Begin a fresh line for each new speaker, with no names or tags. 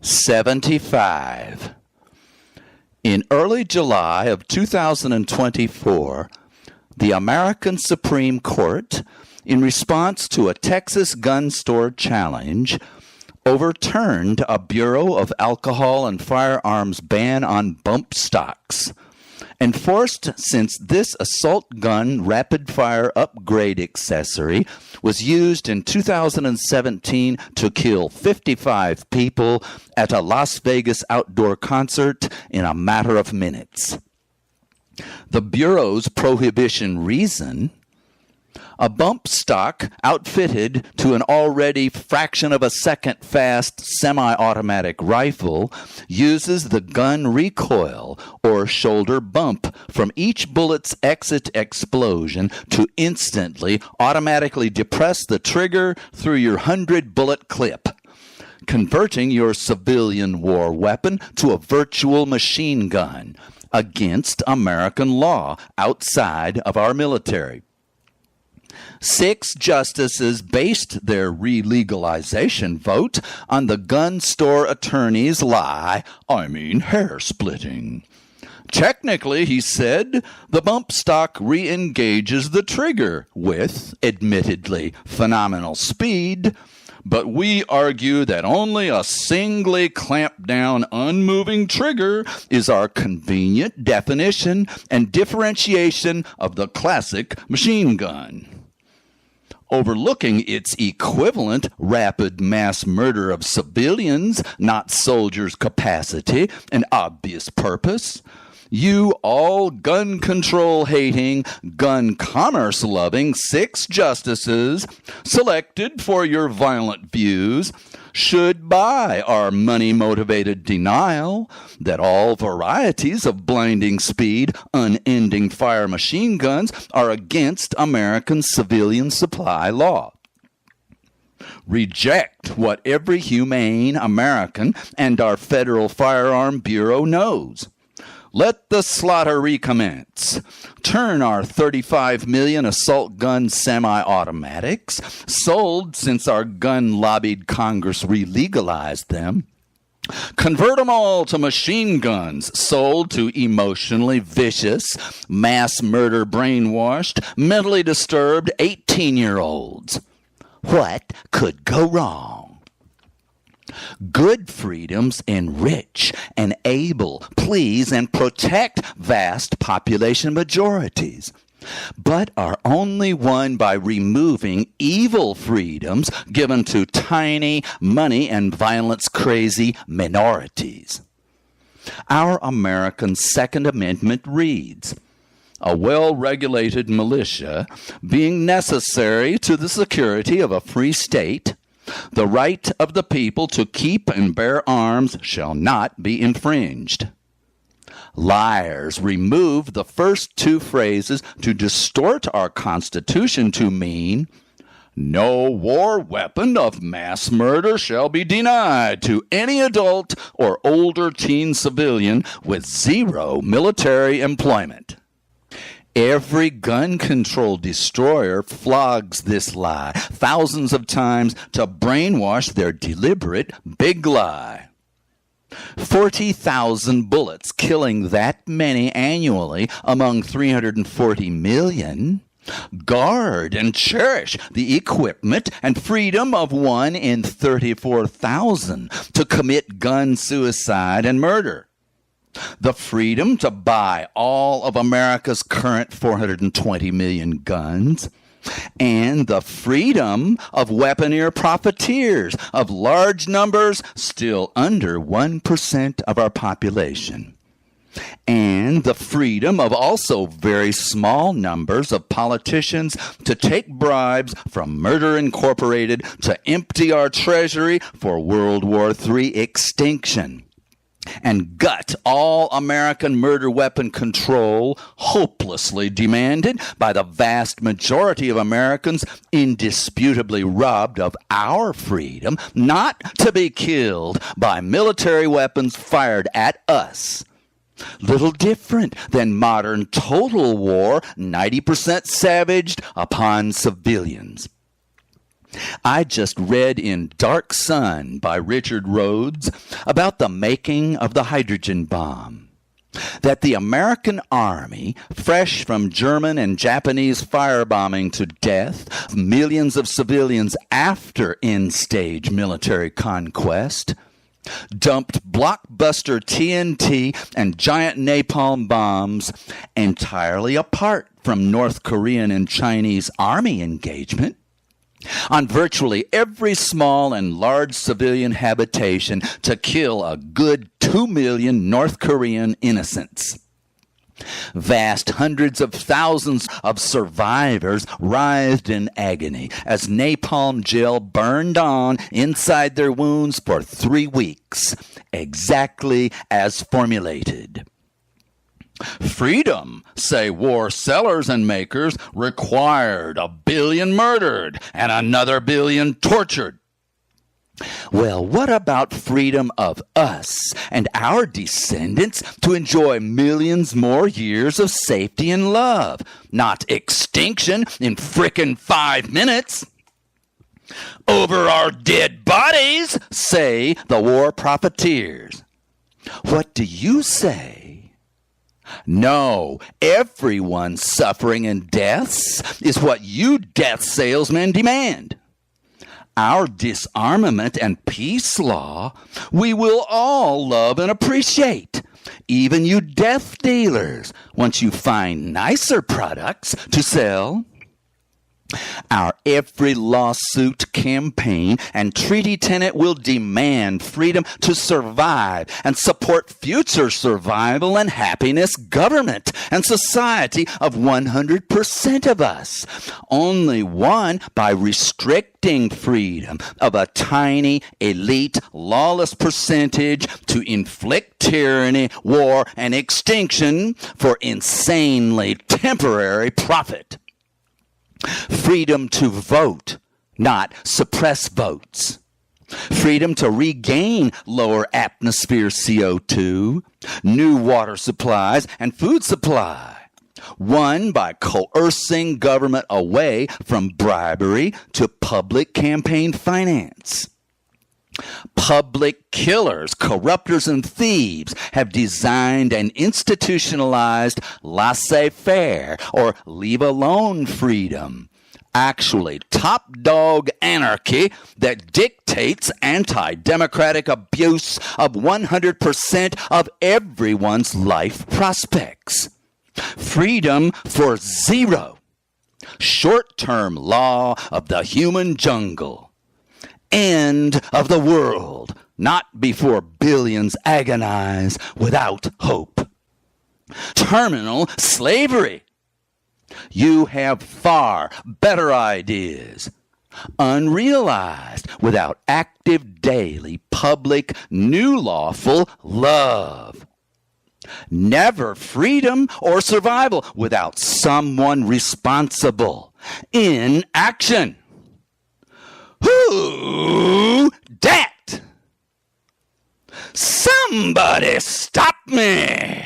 75. In early July of 2024, the American Supreme Court, in response to a Texas gun store challenge, overturned a Bureau of Alcohol and Firearms ban on bump stocks, enforced since this assault gun rapid-fire upgrade accessory was used in 2017 to kill 55 people at a Las Vegas outdoor concert in a matter of minutes. The Bureau's prohibition reason: a bump stock outfitted to an already fraction of a second fast semi-automatic rifle uses the gun recoil or shoulder bump from each bullet's exit explosion to instantly automatically depress the trigger through your 100-bullet clip, converting your civilian war weapon to a virtual machine gun against American law outside of our military. 6 justices based their re-legalization vote on the gun store attorney's hair-splitting. Technically, he said, the bump stock re-engages the trigger with, admittedly, phenomenal speed, but we argue that only a singly clamped down, unmoving trigger is our convenient definition and differentiation of the classic machine gun. Overlooking its equivalent rapid mass murder of civilians, not soldiers' capacity and obvious purpose, you all gun control hating, gun commerce loving 6 justices selected for your violent views should buy our money-motivated denial that all varieties of blinding speed, unending fire machine guns are against American civilian supply law. Reject what every humane American and our Federal Firearm Bureau knows. Let the slaughter recommence. Turn our 35 million assault gun semi-automatics, sold since our gun-lobbied Congress re-legalized them. Convert them all to machine guns sold to emotionally vicious, mass murder brainwashed, mentally disturbed 18-year-olds. What could go wrong? Good freedoms enrich, enable, please, and protect vast population majorities, but are only won by removing evil freedoms given to tiny, money and violence-crazy minorities. Our American Second Amendment reads, a well-regulated militia being necessary to the security of a free state, the right of the people to keep and bear arms shall not be infringed. Liars remove the first 2 phrases to distort our Constitution to mean, no war weapon of mass murder shall be denied to any adult or older teen civilian with 0 military employment. Every gun control destroyer flogs this lie thousands of times to brainwash their deliberate big lie. 40,000 bullets killing that many annually among 340 million. Guard and cherish the equipment and freedom of 1 in 34,000 to commit gun suicide and murder. The freedom to buy all of America's current 420 million guns, and the freedom of weaponeer profiteers of large numbers, still under 1% of our population, and the freedom of also very small numbers of politicians to take bribes from Murder Incorporated to empty our treasury for World War III extinction, and gut all American murder weapon control hopelessly demanded by the vast majority of Americans indisputably robbed of our freedom not to be killed by military weapons fired at us. Little different than modern total war, 90% savaged upon civilians. I just read in Dark Sun by Richard Rhodes about the making of the hydrogen bomb. That the American army, fresh from German and Japanese firebombing to death of millions of civilians after end-stage military conquest, dumped blockbuster TNT and giant napalm bombs entirely apart from North Korean and Chinese army engagement on virtually every small and large civilian habitation to kill a good 2 million North Korean innocents. Vast hundreds of thousands of survivors writhed in agony as napalm gel burned on inside their wounds for 3 weeks, exactly as formulated. Freedom, say war sellers and makers, required 1 billion murdered and another billion tortured. Well, what about freedom of us and our descendants to enjoy millions more years of safety and love, not extinction in frickin' 5 minutes? Over our dead bodies, say the war profiteers. What do you say? No, everyone's suffering and deaths is what you death salesmen demand. Our disarmament and peace law we will all love and appreciate, even you death dealers, once you find nicer products to sell. Our every lawsuit, campaign, and treaty tenet will demand freedom to survive and support future survival and happiness government and society of 100% of us, only won by restricting freedom of a tiny, elite, lawless percentage to inflict tyranny, war, and extinction for insanely temporary profit. Freedom to vote, not suppress votes. Freedom to regain lower atmosphere CO2, new water supplies, and food supply. Won by coercing government away from bribery to public campaign finance. Public killers, corruptors, and thieves have designed and institutionalized laissez-faire or leave-alone freedom, actually top-dog anarchy that dictates anti-democratic abuse of 100% of everyone's life prospects. Freedom for zero. Short-term law of the human jungle. End of the world, not before billions agonize without hope. Terminal slavery. You have far better ideas, unrealized without active daily public new lawful love. Never freedom or survival without someone responsible in action. Who dat? Somebody stop me!